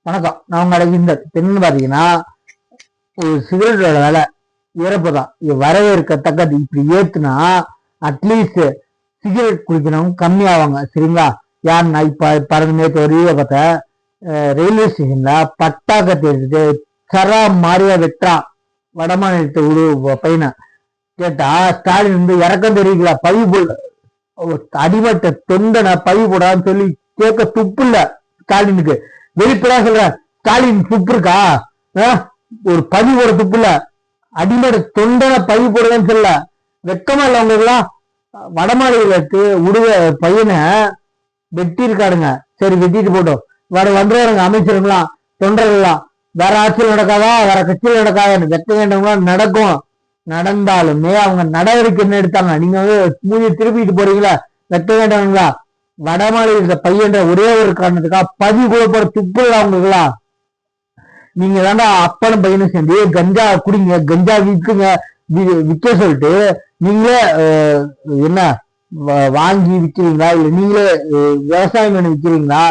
வணக்கம். நான் உங்க இந்த பெண்ணு பாத்தீங்கன்னா ஒரு சிகரெட்டோட விலை ஏறப்போதான். இது வரவேற்கத்தக்கது. இப்படி ஏத்துனா அட்லீஸ்ட் சிகரெட் குடிக்கிறவங்க கம்மியாவாங்க. சரிங்களா? யாருன்னா இப்ப பறந்து நேற்று ஒரு வீடியோ பார்த்தேன். ரயில்வே ஸ்டேஷன்ல பட்டாக்கத்தை எடுத்துட்டு சரா மாறியா வெட்டுறான் வடமாநிலத்தை ஒரு பையனை. கேட்டா ஸ்டாலின் வந்து இறக்கம் தெரிவிக்கல, பதிவு போட அடிமட்ட தொண்டனை பதிவு போடான்னு சொல்லி கேட்க துப்பு இல்ல ஸ்டாலினுக்கு. வெளிப்படா சொல்ற, ஸ்டாலின் துப்பு இருக்கா? ஒரு பதிவு போட துப்பு இல்ல, அடிமட்ட தொண்டனை பதிவு போடுறதுன்னு சொல்ல வெக்கமா இல்ல உங்களுக்கு எல்லாம்? வடமாநிலத்து உடுவ பையனை வெட்டி இருக்காடுங்க. சரி, வெட்டிட்டு போட்டோம். வேற வந்துடுறாங்க அமைச்சர்கள்லாம் தொண்டர்கள்லாம். வேற ஆட்சியில் நடக்காதா, வேற கட்சியில் நடக்காத வெட்ட வேண்டவங்களாம் நடக்கும். நடந்தாலுமே அவங்க நடவடிக்கை என்ன எடுத்தாங்க? நீங்க வந்து மூஞ்சி திருப்பிட்டு போறீங்களா? வெட்ட வேண்டவங்களா? வடமாநில பையன்ற ஒரே ஒரு காரணத்துக்காக பதிவு கூட போற துப்பு அவங்களுக்குலாம். நீங்க தாண்டா அப்பனும் பையனும் சேர்ந்து கஞ்சா குடிங்க, கஞ்சா விற்குங்க, விற்க சொல்லிட்டு நீங்களே என்ன வாங்கி விற்கிறீங்களா? இல்ல நீங்களே விவசாயம் பண்ணி விற்கிறீங்களா?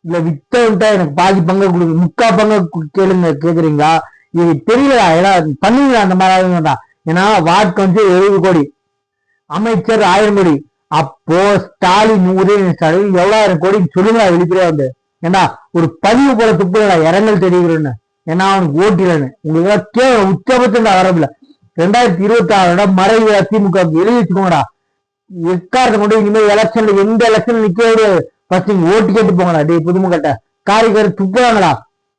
இல்ல வித்தா எனக்கு பாதி பங்கு கொடுங்க, முக்கா பங்கு கேளுங்க கேக்குறீங்களா? இது தெரியல. ஏன்னா பண்ணுவீங்களா அந்த மாதிரி? ஏன்னா வாட்க்கு வந்து 70 கோடி, அமைச்சர் 1000 கோடி. அப்போ ஸ்டாலின் உதயநிதி ஸ்டாலின் எவ்வளவு கோடி சொல்லுங்க வெளிப்படையா வந்து. ஏன்னா ஒரு பதிவு போல துப்பு இரங்கல் தெரிவிக்கிறேன்னு. ஏன்னா அவனுக்கு ஓட்டிலன்னு உங்களுக்கு உச்சபட்சம் வரவில்ல. 2026 மறைவு திமுக எழுதி வச்சுக்கோங்கடா. எக்காரத்தை கொண்டு இனிமேல் எலெக்ஷன்ல எந்த எலெக்ஷன் நிக்க முடியாது. ஃபர்ஸ்ட் நீங்க ஓட்டு கேட்டு போங்கடா. டே புதுமுகட்ட காரிக்காரி துப்புறாங்களா?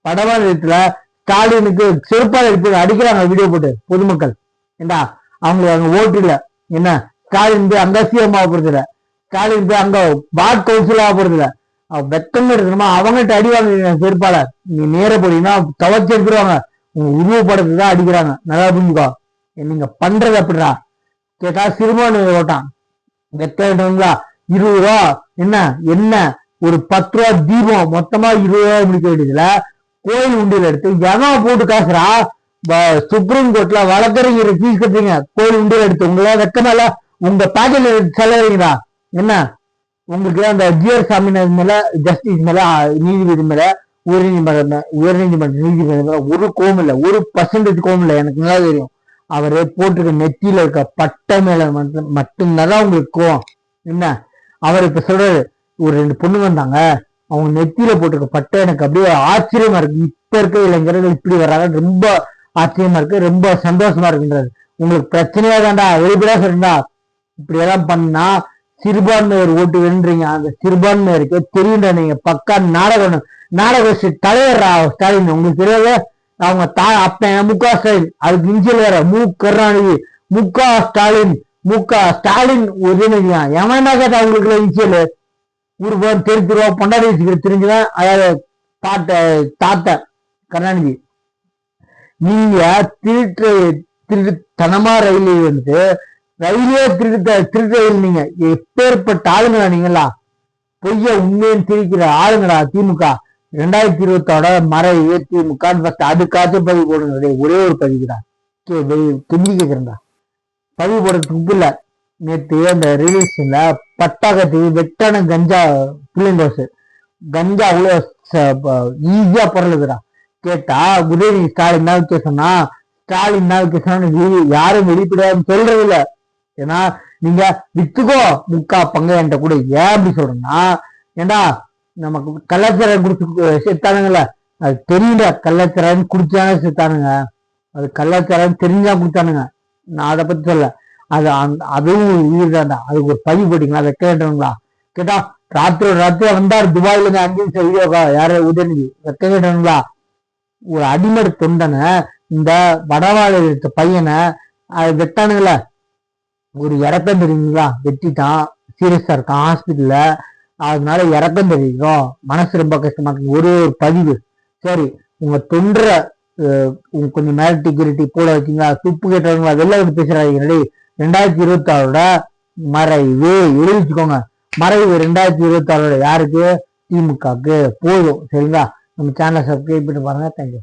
வடமாநிலத்துல ஸ்டாலினுக்கு செருப்பாக எடுத்து அடிக்கிறாங்க வீடியோ போட்டு பொதுமக்கள். ஏண்டா அவங்களுக்கு அங்க ஓட்டு இல்ல. என்ன ஸ்டாலின் போய் அங்க சிஎம் ஆக போறது இல்ல, ஸ்டாலின் போய் அங்க வார்டு கவுன்சில் ஆக போறது இல்ல. வெக்கம் இருக்கணுமா? அவங்ககிட்ட அடிவாங்க செருப்பால. நீ நேர போனீங்கன்னா துவச்சி எடுத்துருவாங்க. உங்க உருவப்படத்தை தான் அடிக்கிறாங்க. நல்லா புரிஞ்சுக்கோ. நீங்க பண்றது அப்படிடா. கேட்டா சிறுபான்மை ஓட்டான் வெக்கா 20 ரூபா என்ன என்ன ஒரு 10 ரூபா தீபம் மொத்தமா 20 ரூபாய் முடிக்க வேண்டியதுல கோயில் உண்டியல் எடுத்து எவன் போட்டு காசுறா? சுப்ரீம் கோர்ட்ல வழக்கறிஞர் ஃபீஸ் கட்டுறீங்க, கோயில் உண்டியல் எடுத்து. உங்களா வெக்கமா இல்ல? உங்க பேக்கெட் செலவீங்களா? என்ன உங்களுக்கு அந்த ஜிஆர் சாமிநாதன் மேல, ஜஸ்டிஸ் மேல, நீதிபதி மேல, உயர்நீதிமன்ற நீதிபதி மேல ஒரு கோவம் இல்ல, ஒரு % கோவம் இல்ல. எனக்கு நல்லா தெரியும். அவரு போட்டிருக்க நெத்தியில இருக்க பட்டை மேல மட்டும்தான் உங்களுக்கு கோவம். என்ன அவர் இப்ப சொல்றாரு, ஒரு 2 பொண்ணு வந்தாங்க, அவங்க நெத்தியில போட்டிருக்க பட்டை எனக்கு அப்படியே ஆச்சரியமா இருக்கு. இப்ப இருக்க இளைஞர்கள் இப்படி வர்றாங்க, ரொம்ப ஆச்சரியமா இருக்கு, ரொம்ப சந்தோஷமா இருக்குன்றாரு. உங்களுக்கு பிரச்சனையா தான்டா, வெளிப்படையா சொல்றா. இப்படி எல்லாம் பண்ணா சிறுபான்மையர் ஓட்டு வென்றீங்க. அந்த சிறுபான்மையருக்கு தெரியுண்டா. நீங்க பக்கா நாடக தலைவர் ஸ்டாலின். உங்களுக்கு தெரியாது? அவங்க அப்ப முக ஸ்டாலின், அதுக்கு இன்சியல் வேற மு கருணாநிதி, முக ஸ்டாலின், முக ஸ்டாலின் உதயநிதியா? எவன்டா கேட்டா அவங்களுக்கு இன்சியல்? ஒரு தெரிஞ்சிருவா பொண்டாடி வச்சுக்கிற தெரிஞ்சுதான். அதாவது தாத்த கருணாநிதி. நீங்க திருட்டுத்தனமா ரயில்வே வந்து ரயிலே திருட்டு நீங்க எப்பேற்பட்ட ஆளுங்களா? நீங்களா பொய்ய உண்மையும் திரிக்கிற ஆளுங்களா திமுக? 2026 மறைவு திமுக அதுக்காச்சும் பதிவு போடுங்க. ஒரே ஒரு பதிவுதான் கெஞ்சி கேக்குறா. பதிவு போடுறதுக்கு உப்பு இல்ல. நேற்று அந்த ரயில்வே ஸ்டேஷன்ல பட்டாக்கத்து வெட்டான கஞ்சா பிள்ளைங்கோசு கஞ்சா அவ்வளவு ஈஸியா பொருளுதுடா. கேட்டா உதயநிதி ஸ்டாலின் தான் விற்க சொன்னா, ஸ்டாலின் தான் விற்க சொன்னா. யாரும் வெளிப்படையான்னு சொல்றது இல்ல. ஏன்னா நீங்க வித்துக்கோ முக்கா பங்கு என்கிட்ட கூட. ஏன் அப்படி சொல்றேன்னா, ஏண்டா நமக்கு கள்ளச்சாரம் குடிச்சு செத்தானுங்கல்ல, அது தெரியல. கள்ளச்சாரம் குடிச்சானே செத்தானுங்க, அது கள்ளச்சாரம் தெரிஞ்சா குடிச்சானுங்க. நான் அதை பத்தி சொல்ல. அதுவும் இதுதான்டா. அதுக்கு ஒரு பதிவு போட்டீங்களா? வைக்க வேண்டவங்களா? கேட்டா ராத்திரி வந்தாரு துபாயில இருந்து 5 நிமிஷம் வீடியோக்கா. யாரு? உதயநிதி. வைக்க வேண்டவங்களா? ஒரு அடிமட தொண்டனை, இந்த வடமாநில பையனை வெட்டானுங்கள. ஒரு இறக்கம் தெரியுங்களா? வெட்டிட்டான், சீரியஸா இருக்கான் ஹாஸ்பிட்டல்ல. அதனால இறக்கம் தெரியும். மனசு ரொம்ப கஷ்டமா இருக்கு. ஒரு பதிவு. சரி, உங்க தொண்டர கொஞ்சம் மேரிட்டி கிரிட்டி போட வச்சீங்களா? துப்பு கேட்டவங்களா? வெளில வந்து பேசுறாங்க. 2026 மறைவு எழுதி வச்சுக்கோங்க. மறைவு 2026 யாருக்கு? திமுகக்கு. போதும். சரிங்களா? நம்ம சேனலை சப்ஸ்கிரைப் பண்ணி பாருங்க. தேங்க்யூ.